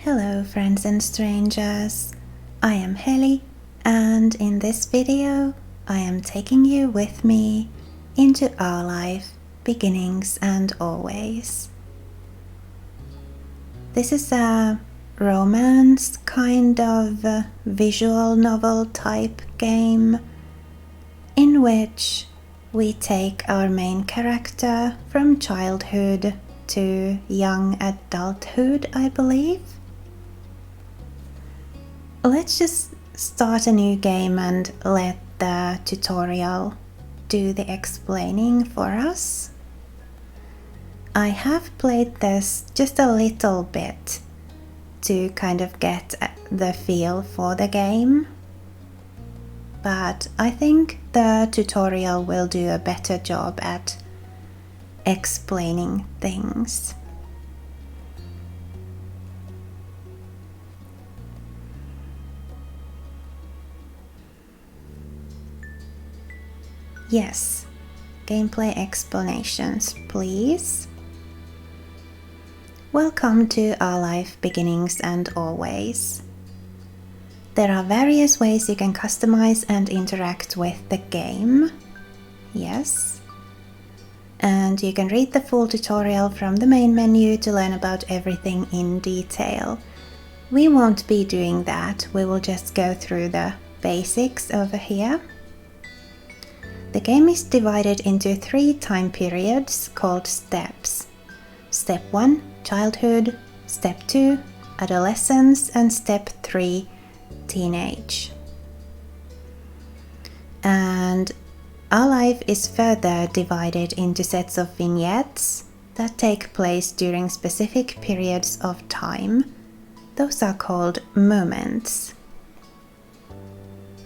Hello friends and strangers, I am Heli, and in this video I am taking you with me into our life, beginnings and always. This is a romance kind of visual novel type game in which we take our main character from childhood to young adulthood, I believe. Let's just start a new game and let the tutorial do the explaining for us. I have played this just a little bit to kind of get the feel for the game, but I think the tutorial will do a better job at explaining things. Yes, gameplay explanations, please. Welcome to Our Life, Beginnings and Always. There are various ways you can customize and interact with the game. Yes. And you can read the full tutorial from the main menu to learn about everything in detail. We won't be doing that, we will just go through the basics over here. The game is divided into 3 time periods called steps. Step 1, childhood, Step 2, adolescence, and Step 3, teenage. And our life is further divided into sets of vignettes that take place during specific periods of time. Those are called moments.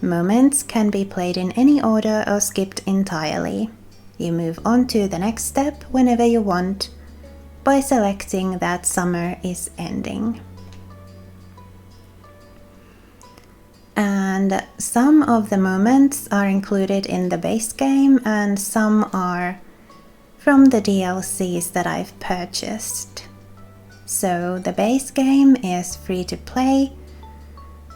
Moments can be played in any order or skipped entirely. You move on to the next step whenever you want by selecting that summer is ending. And some of the moments are included in the base game and some are from the DLCs that I've purchased. So the base game is free to play,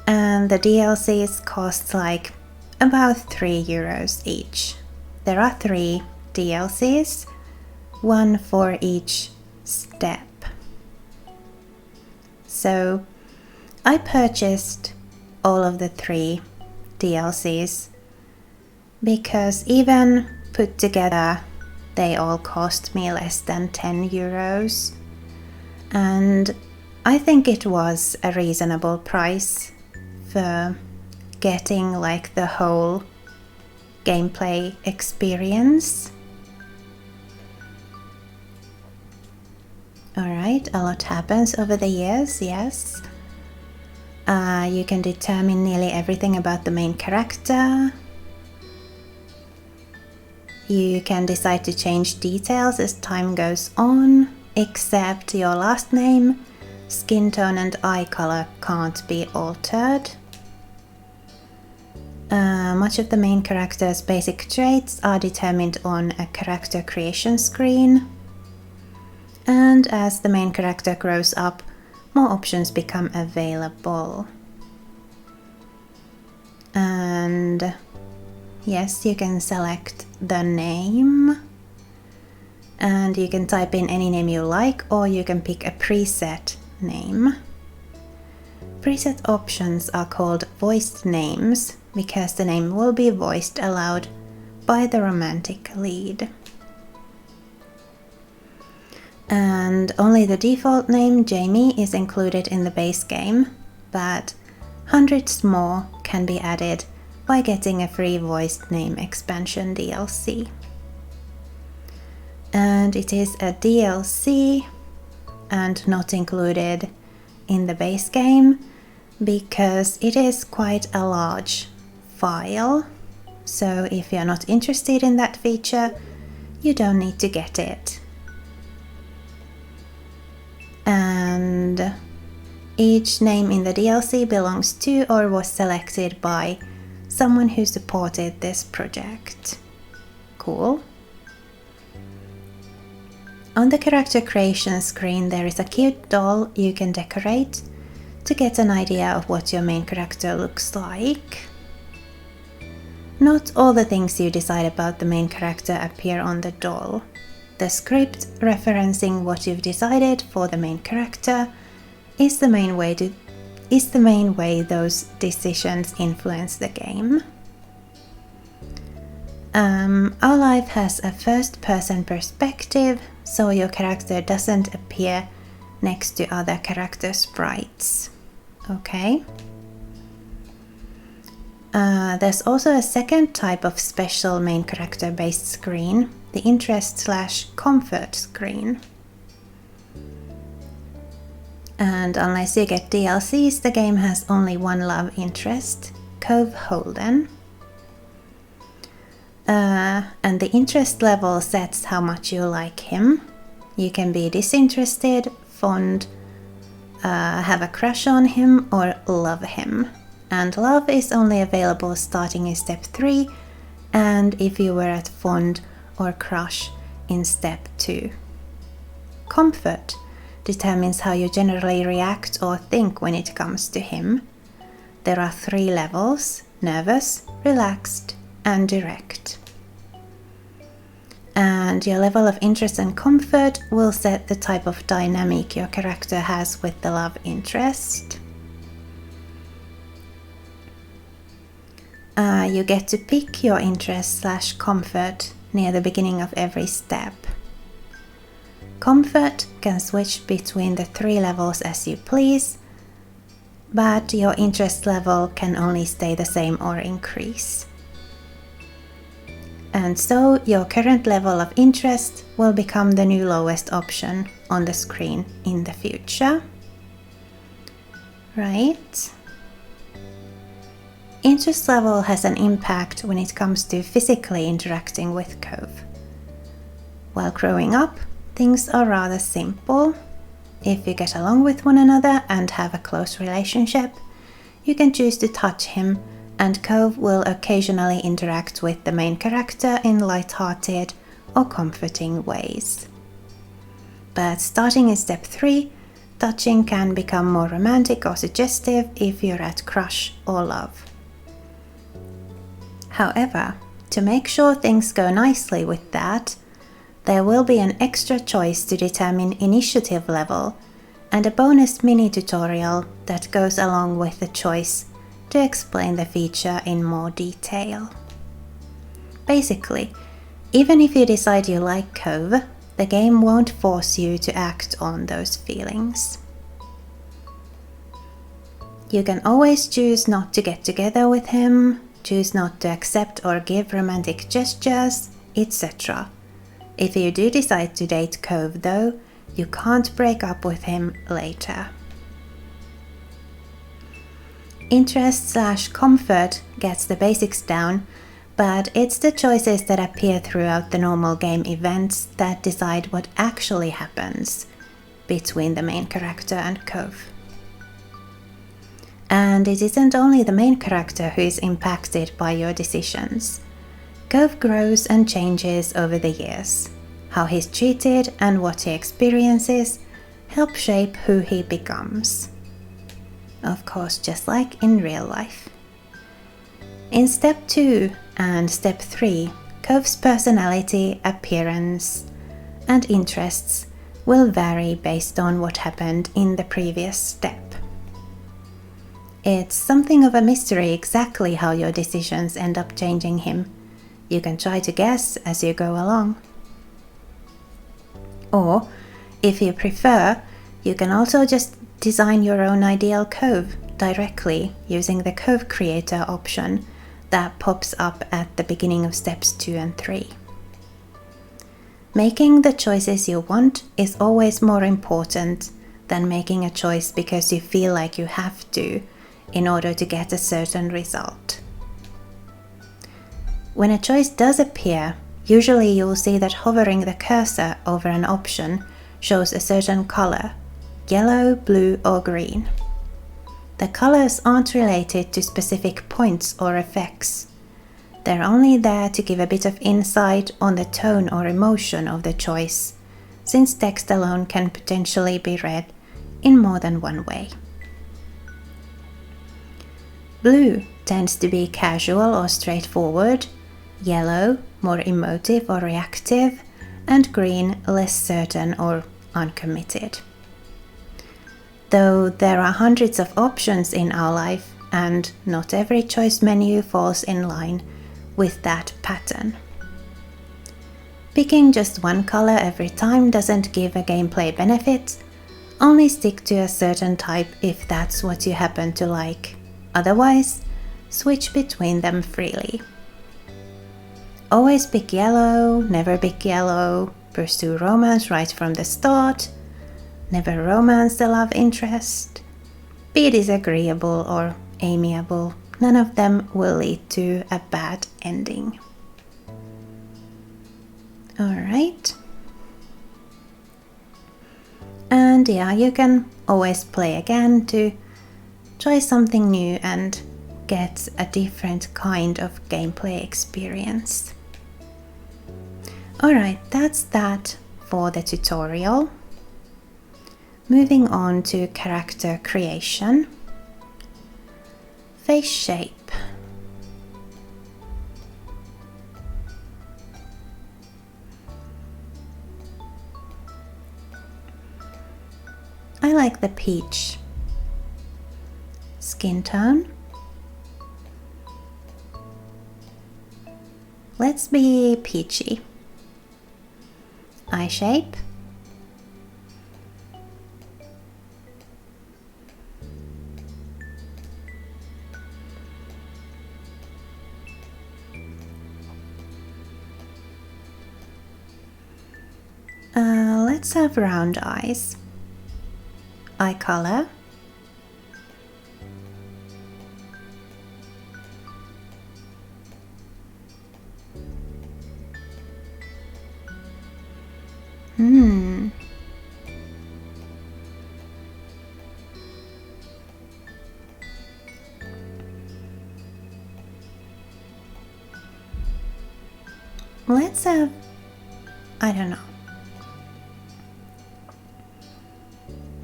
and the DLCs cost like about €3 each. There are 3 DLCs, 1 for each step. So I purchased all of the 3 DLCs because even put together they all cost me less than €10, and I think it was a reasonable price for getting like the whole gameplay experience. Alright, a lot happens over the years, yes. You can determine nearly everything about the main character. You can decide to change details as time goes on, except your last name, skin tone and eye color can't be altered. Much of the main character's basic traits are determined on a character creation screen. And as the main character grows up, more options become available. And yes, you can select the name. And you can type in any name you like, or you can pick a preset name. Preset options are called voiced names because the name will be voiced aloud by the romantic lead. And only the default name Jamie is included in the base game, but hundreds more can be added by getting a free voiced name expansion DLC. And it is a DLC and not included in the base game because it is quite a large file. So if you're not interested in that feature, you don't need to get it. And each name in the DLC belongs to or was selected by someone who supported this project. Cool. On the character creation screen there is a cute doll you can decorate to get an idea of what your main character looks like. Not all the things you decide about the main character appear on the doll. The script referencing what you've decided for the main character is the main way those decisions influence the game. Our life has a first-person perspective, so your character doesn't appear next to other character sprites. Okay? There's also a second type of special main character based screen, the interest/comfort screen. And unless you get DLCs, the game has only one love interest, Cove Holden. And the interest level sets how much you like him. You can be disinterested, fond, have a crush on him, or love him. And love is only available starting in step 3, and if you were at fond or crush in step 2. Comfort determines how you generally react or think when it comes to him. There are 3 levels: nervous, relaxed, and direct. And your level of interest and comfort will set the type of dynamic your character has with the love interest. You get to pick your interest/comfort near the beginning of every step. Comfort can switch between the 3 levels as you please, but your interest level can only stay the same or increase. And so your current level of interest will become the new lowest option on the screen in the future. Right? Interest level has an impact when it comes to physically interacting with Cove. While growing up, things are rather simple. If you get along with one another and have a close relationship, you can choose to touch him, and Cove will occasionally interact with the main character in light-hearted or comforting ways. But starting in step 3, touching can become more romantic or suggestive if you're at crush or love. However, to make sure things go nicely with that, there will be an extra choice to determine initiative level and a bonus mini tutorial that goes along with the choice to explain the feature in more detail. Basically, even if you decide you like Cove, the game won't force you to act on those feelings. You can always choose not to get together with him, choose not to accept or give romantic gestures, etc. If you do decide to date Cove though, you can't break up with him later. Interest/comfort gets the basics down, but it's the choices that appear throughout the normal game events that decide what actually happens between the main character and Cove. And it isn't only the main character who is impacted by your decisions. Cove grows and changes over the years. How he's treated and what he experiences help shape who he becomes. Of course, just like in real life. In step 2 and step 3, Cove's personality, appearance, and interests will vary based on what happened in the previous step. It's something of a mystery exactly how your decisions end up changing him. You can try to guess as you go along. Or, if you prefer, you can also just design your own ideal Cove directly using the Cove Creator option that pops up at the beginning of steps 2 and 3. Making the choices you want is always more important than making a choice because you feel like you have to in order to get a certain result. When a choice does appear, usually you'll see that hovering the cursor over an option shows a certain color, yellow, blue, or green. The colors aren't related to specific points or effects. They're only there to give a bit of insight on the tone or emotion of the choice, since text alone can potentially be read in more than one way. Blue tends to be casual or straightforward, yellow more emotive or reactive, and green less certain or uncommitted. Though there are hundreds of options in our life, and not every choice menu falls in line with that pattern. Picking just one color every time doesn't give a gameplay benefit. Only stick to a certain type if that's what you happen to like. Otherwise, switch between them freely. Always pick yellow, never pick yellow, pursue romance right from the start, never romance the love interest, be disagreeable or amiable, none of them will lead to a bad ending. Alright. And yeah, you can always play again to try something new and get a different kind of gameplay experience. Alright, that's that for the tutorial. Moving on to character creation. Face shape. I like the peach skin tone. Let's be peachy. Eye shape. Let's have round eyes. Eye color. Let's have, I don't know.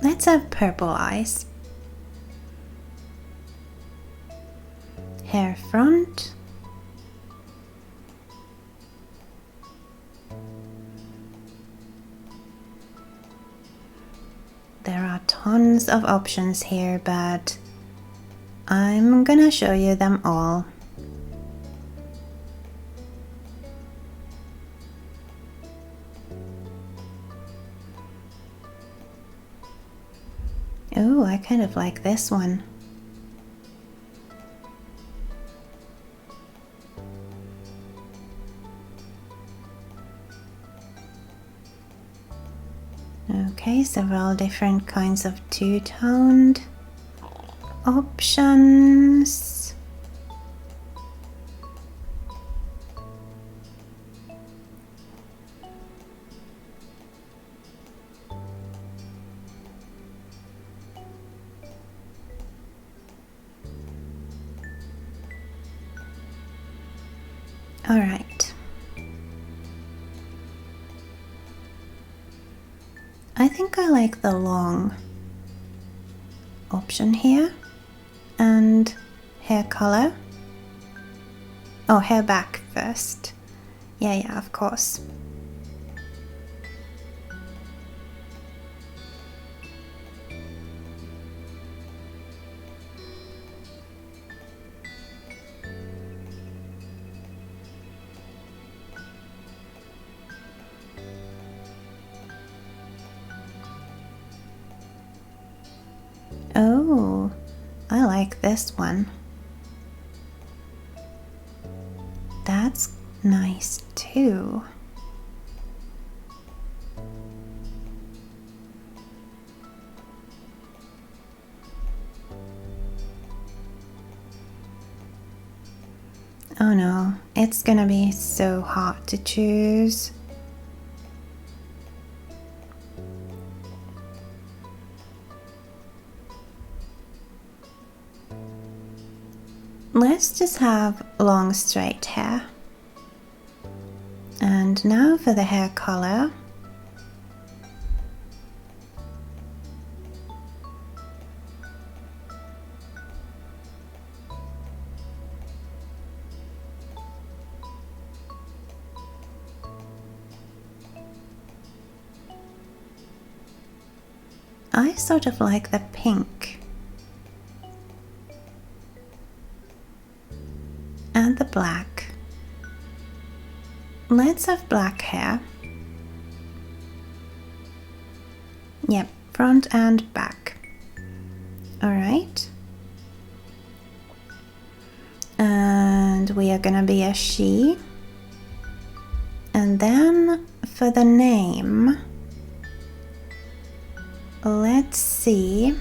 Let's have purple eyes. Hair front. There are tons of options here, but I'm gonna show you them all. Oh, I kind of like this one. Okay, several different kinds of two-toned options. All right. I think I like the long option here. And hair color. Oh, hair back first. Yeah, of course. Oh, I like this one. That's nice too. Oh no, it's gonna be so hard to choose. Let's just have long straight hair. And now for the hair color. I sort of like the pink and the black. Let's have black hair. Yep, front and back. Alright. And we are gonna be a she. And then for the name, let's see.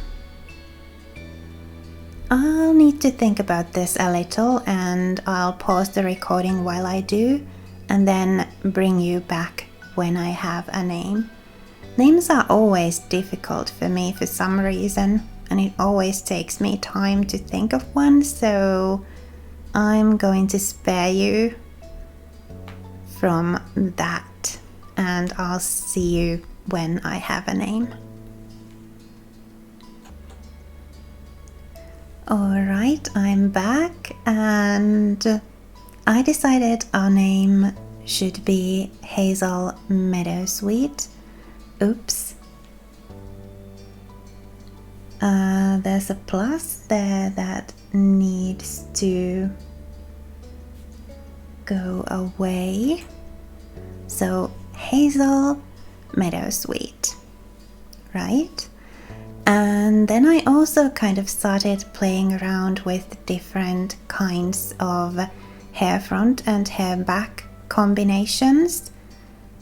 I'll need to think about this a little and I'll pause the recording while I do and then bring you back when I have a name. Names are always difficult for me for some reason, and it always takes me time to think of one, so I'm going to spare you from that and I'll see you when I have a name. Alright, I'm back and I decided our name should be Hazel Meadowsweet. Oops. There's a plus there that needs to go away. So Hazel Meadowsweet, right? And then I also kind of started playing around with different kinds of hair front and hair back combinations,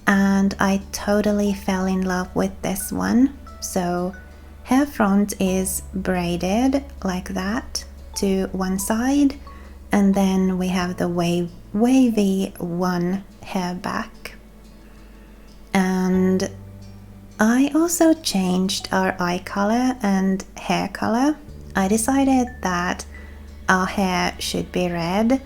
and I totally fell in love with this one. So hair front is braided like that to one side, and then we have the wavy one hair back. And I also changed our eye color and hair color. I decided that our hair should be red,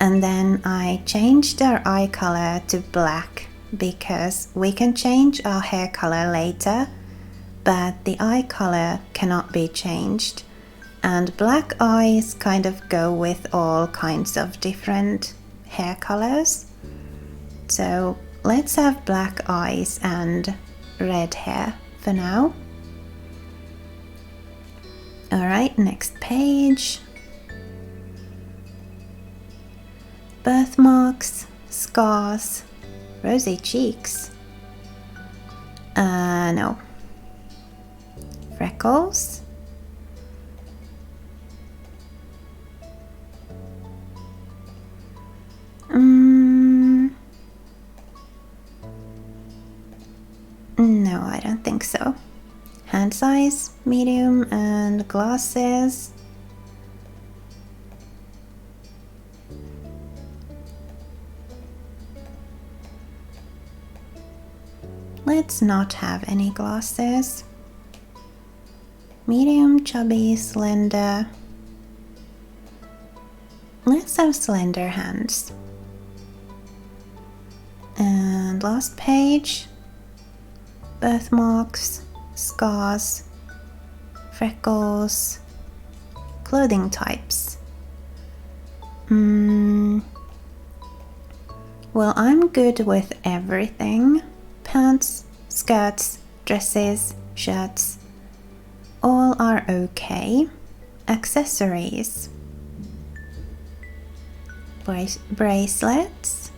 and then I changed our eye color to black because we can change our hair color later, but the eye color cannot be changed. And black eyes kind of go with all kinds of different hair colors. So let's have black eyes and red hair for now. Alright, next page. Birthmarks, scars, rosy cheeks. No. Freckles. No, I don't think so. Hand size, medium, and glasses. Let's not have any glasses. Medium, chubby, slender. Let's have slender hands. And last page. Birthmarks, scars, freckles, clothing types. Well, I'm good with everything. Pants, skirts, dresses, shirts, all are okay. Accessories. Bracelets,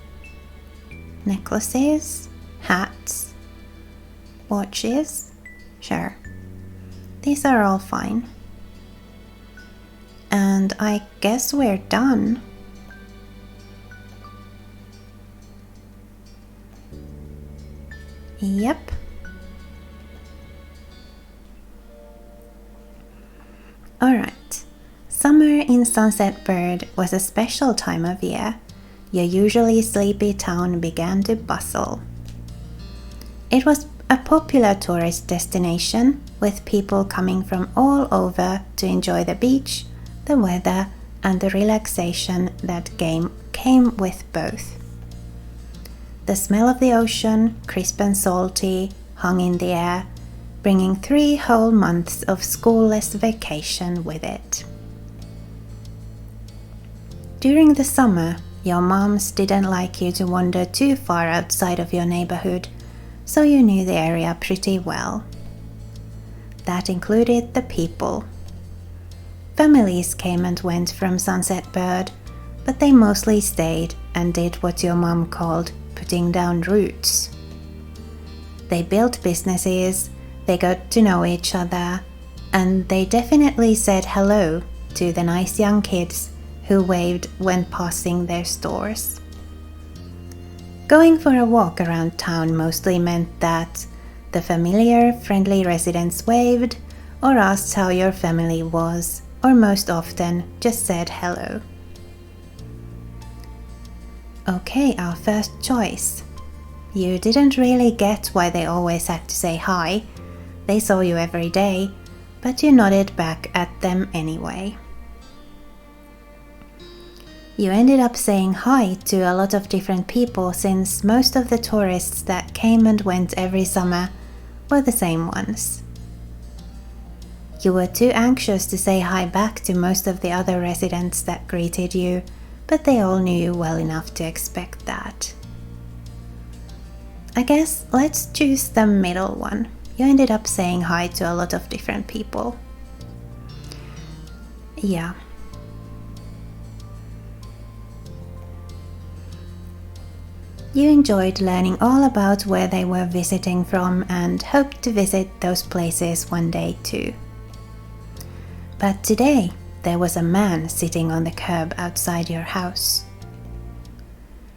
necklaces, hats, watches, sure. These are all fine. And I guess we're done. Yep. Alright. Summer in Sunset Bird was a special time of year. Your usually sleepy town began to bustle. It was a popular tourist destination, with people coming from all over to enjoy the beach, the weather, and the relaxation that came with both. The smell of the ocean, crisp and salty, hung in the air, bringing 3 whole months of schoolless vacation with it. During the summer, your moms didn't like you to wander too far outside of your neighborhood, so you knew the area pretty well. That included the people. Families came and went from Sunset Bird, but they mostly stayed and did what your mom called putting down roots. They built businesses, they got to know each other, and they definitely said hello to the nice young kids who waved when passing their stores. Going for a walk around town mostly meant that the familiar, friendly residents waved or asked how your family was, or most often just said hello. Okay, our first choice. You didn't really get why they always had to say hi. They saw you every day, but you nodded back at them anyway. You ended up saying hi to a lot of different people since most of the tourists that came and went every summer were the same ones. You were too anxious to say hi back to most of the other residents that greeted you, but they all knew you well enough to expect that. I guess let's choose the middle one. You ended up saying hi to a lot of different people. Yeah. You enjoyed learning all about where they were visiting from and hoped to visit those places one day too. But today, there was a man sitting on the curb outside your house.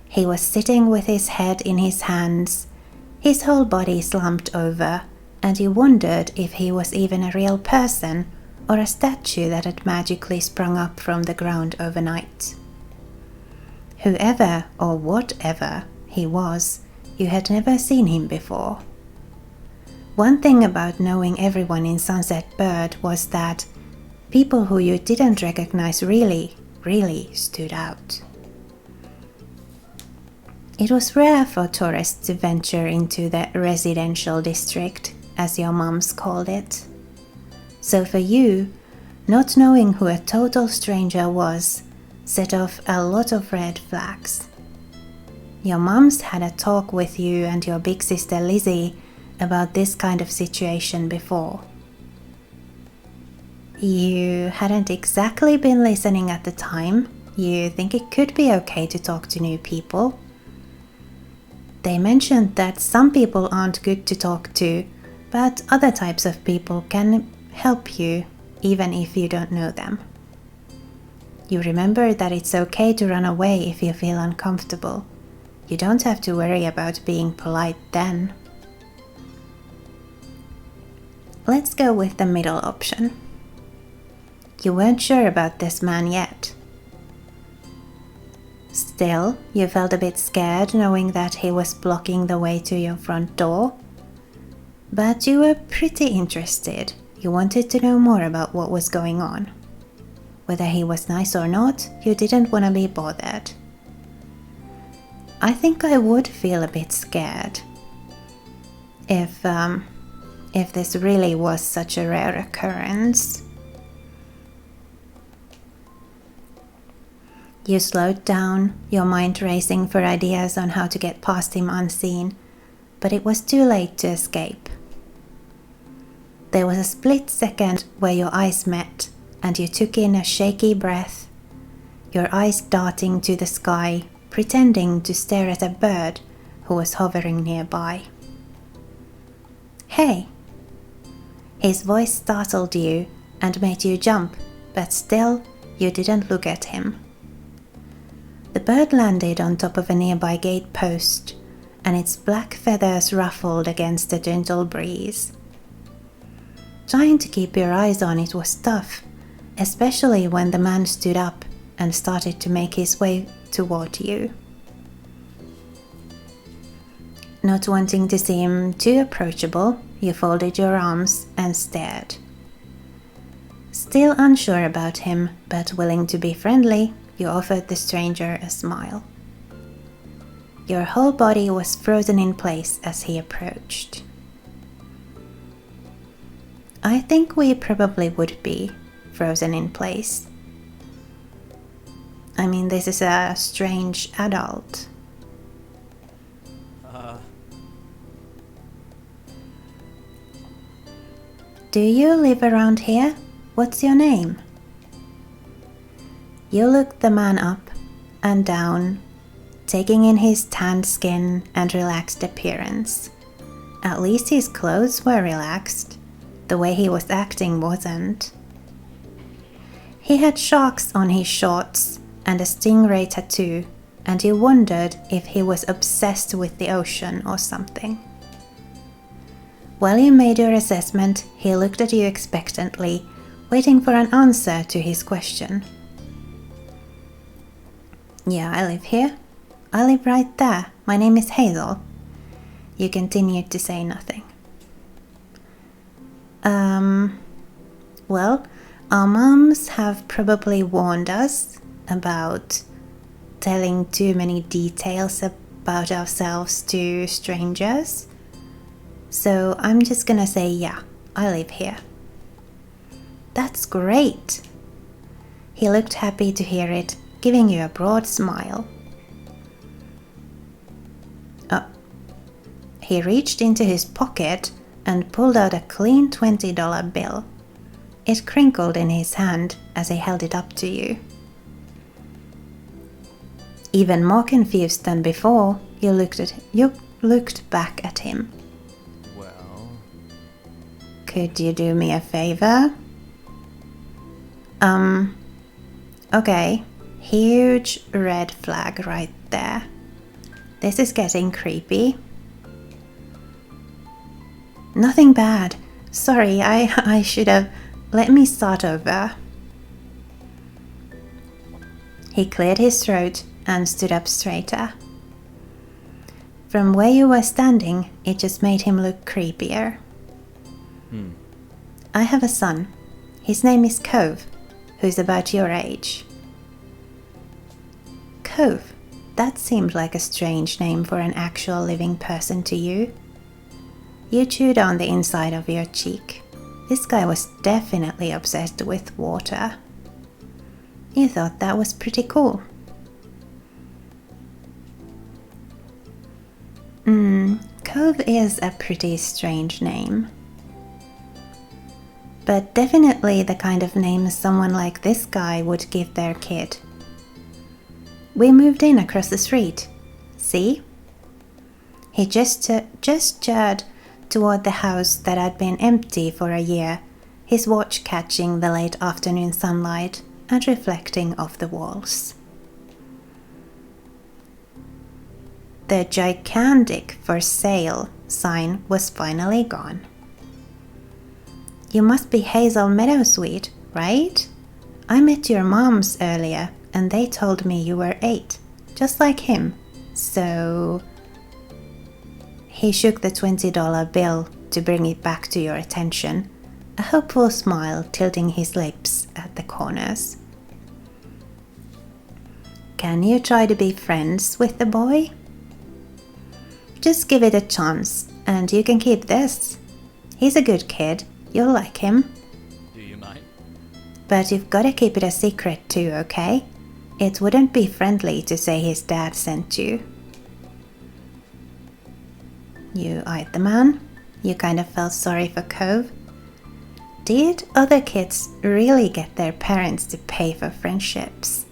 He was sitting with his head in his hands, his whole body slumped over, and you wondered if he was even a real person or a statue that had magically sprung up from the ground overnight. Whoever or whatever he was, you had never seen him before. One thing about knowing everyone in Sunset Bird was that people who you didn't recognize really stood out. It was rare for tourists to venture into the residential district, as your moms called it. So for you, not knowing who a total stranger was set off a lot of red flags. Your moms had a talk with you and your big sister Lizzie about this kind of situation before. You hadn't exactly been listening at the time. You think it could be okay to talk to new people. They mentioned that some people aren't good to talk to, but other types of people can help you even if you don't know them. You remember that it's okay to run away if you feel uncomfortable. You don't have to worry about being polite then. Let's go with the middle option. You weren't sure about this man yet. Still, you felt a bit scared knowing that he was blocking the way to your front door. But you were pretty interested. You wanted to know more about what was going on. Whether he was nice or not, you didn't want to be bothered. I think I would feel a bit scared if this really was such a rare occurrence. You slowed down, your mind racing for ideas on how to get past him unseen, but it was too late to escape. There was a split second where your eyes met and you took in a shaky breath, your eyes darting to the sky, pretending to stare at a bird who was hovering nearby. Hey! His voice startled you and made you jump, but still you didn't look at him. The bird landed on top of a nearby gate post, and its black feathers ruffled against the gentle breeze. Trying to keep your eyes on it was tough, especially when the man stood up and started to make his way toward you. Not wanting to seem too approachable, you folded your arms and stared. Still unsure about him, but willing to be friendly, you offered the stranger a smile. Your whole body was frozen in place as he approached. I think we probably would be frozen in place. I mean, this is a strange adult. Do you live around here? What's your name? You looked the man up and down, taking in his tanned skin and relaxed appearance. At least his clothes were relaxed. The way he was acting wasn't. He had sharks on his shorts and a stingray tattoo, and you wondered if he was obsessed with the ocean or something. While you made your assessment, he looked at you expectantly, waiting for an answer to his question. Yeah, I live here. I live right there. My name is Hazel. You continued to say nothing. Well, our moms have probably warned us about telling too many details about ourselves to strangers. So I'm just gonna say, yeah, I live here. That's great. He looked happy to hear it, giving you a broad smile. He reached into his pocket and pulled out a clean $20 bill. It crinkled in his hand as he held it up to you. Even more confused than before, you looked back at him. Well... Could you do me a favor? Okay. Huge red flag right there. This is getting creepy. Nothing bad. Sorry, I should have... Let me start over. He cleared his throat and stood up straighter. From where you were standing, it just made him look creepier. I have a son. His name is Cove, who's about your age. Cove? That seemed like a strange name for an actual living person to you. You chewed on the inside of your cheek. This guy was definitely obsessed with water. You thought that was pretty cool. Cove is a pretty strange name. But definitely the kind of name someone like this guy would give their kid. We moved in across the street. See? He gestured toward the house that had been empty for a year, his watch catching the late afternoon sunlight and reflecting off the walls. The gigantic "for sale" sign was finally gone. You must be Hazel Meadowsweet, right? I met your moms earlier and they told me you were 8, just like him. So... He shook the $20 bill to bring it back to your attention, a hopeful smile tilting his lips at the corners. Can you try to be friends with the boy? Just give it a chance, and you can keep this. He's a good kid. You'll like him. Do you mind? But you've got to keep it a secret too, okay? It wouldn't be friendly to say his dad sent you. You eyed the man. You kind of felt sorry for Cove. Did other kids really get their parents to pay for friendships?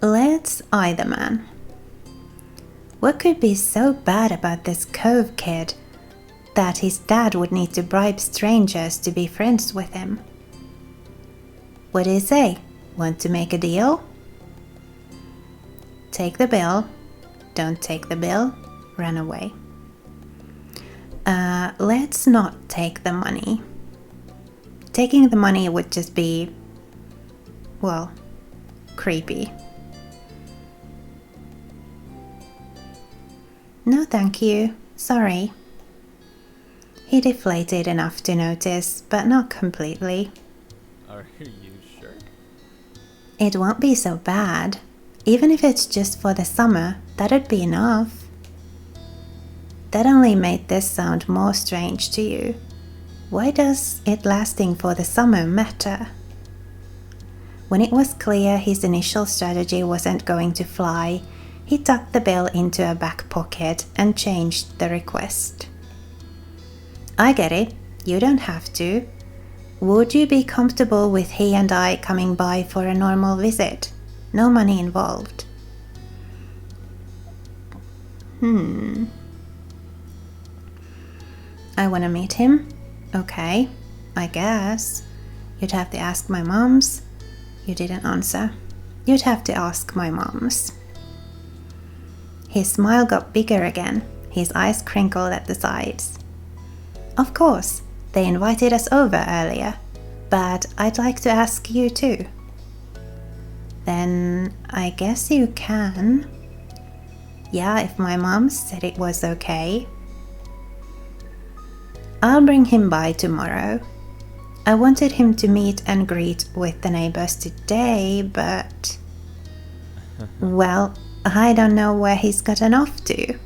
Let's eye the man. What could be so bad about this Cove kid that his dad would need to bribe strangers to be friends with him? What do you say? Want to make a deal? Take the bill. Don't take the bill. Run away. Let's not take the money. Taking the money would just be, well, creepy. No, thank you. Sorry. He deflated enough to notice, but not completely. Are you sure? It won't be so bad. Even if it's just for the summer, that'd be enough. That only made this sound more strange to you. Why does it lasting for the summer matter? When it was clear his initial strategy wasn't going to fly, he tucked the bill into a back pocket and changed the request. I get it, you don't have to. Would you be comfortable with he and I coming by for a normal visit? No money involved. I want to meet him? Okay, I guess. You'd have to ask my mums. You didn't answer. You'd have to ask my mums. His smile got bigger again. His eyes crinkled at the sides. Of course, they invited us over earlier, but I'd like to ask you too. Then I guess you can. Yeah, if my mom said it was okay. I'll bring him by tomorrow. I wanted him to meet and greet with the neighbors today, but... well, I don't know where he's gotten off to.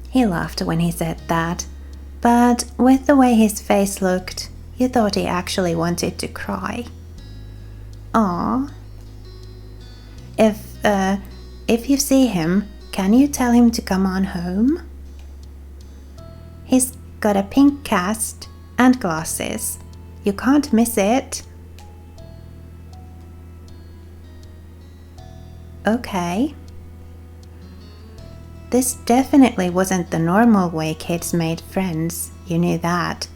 He laughed when he said that, but with the way his face looked, you thought he actually wanted to cry. Aww. If you see him, can you tell him to come on home? He's got a pink cast and glasses. You can't miss it. Okay. This definitely wasn't the normal way kids made friends, you knew that,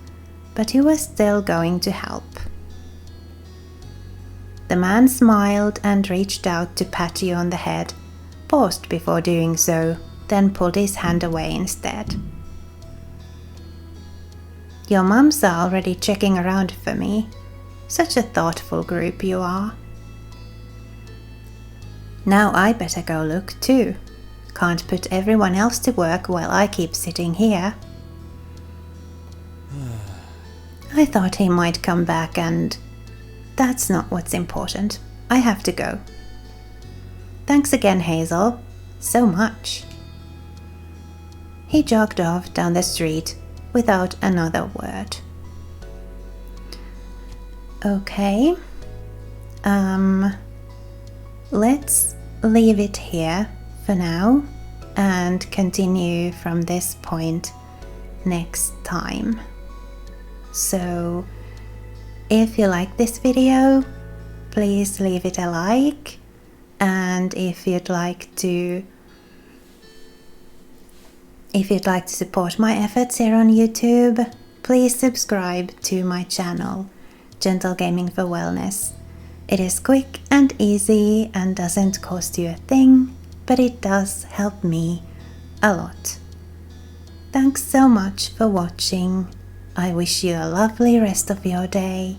but he was still going to help. The man smiled and reached out to pat you on the head, paused before doing so, then pulled his hand away instead. Your mums are already checking around for me. Such a thoughtful group you are. Now I better go look too. Can't put everyone else to work while I keep sitting here. I thought he might come back and... that's not what's important. I have to go. Thanks again, Hazel. So much. He jogged off down the street without another word. Okay. Let's leave it here for now and continue from this point next time. So if you like this video, please leave it a like, and if you'd like to support my efforts here on YouTube, please subscribe to my channel, Gentle Gaming for Wellness. It is quick and easy and doesn't cost you a thing, but it does help me a lot. Thanks so much for watching. I wish you a lovely rest of your day,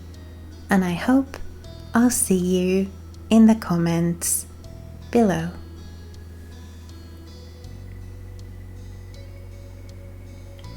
and I hope I'll see you in the comments below.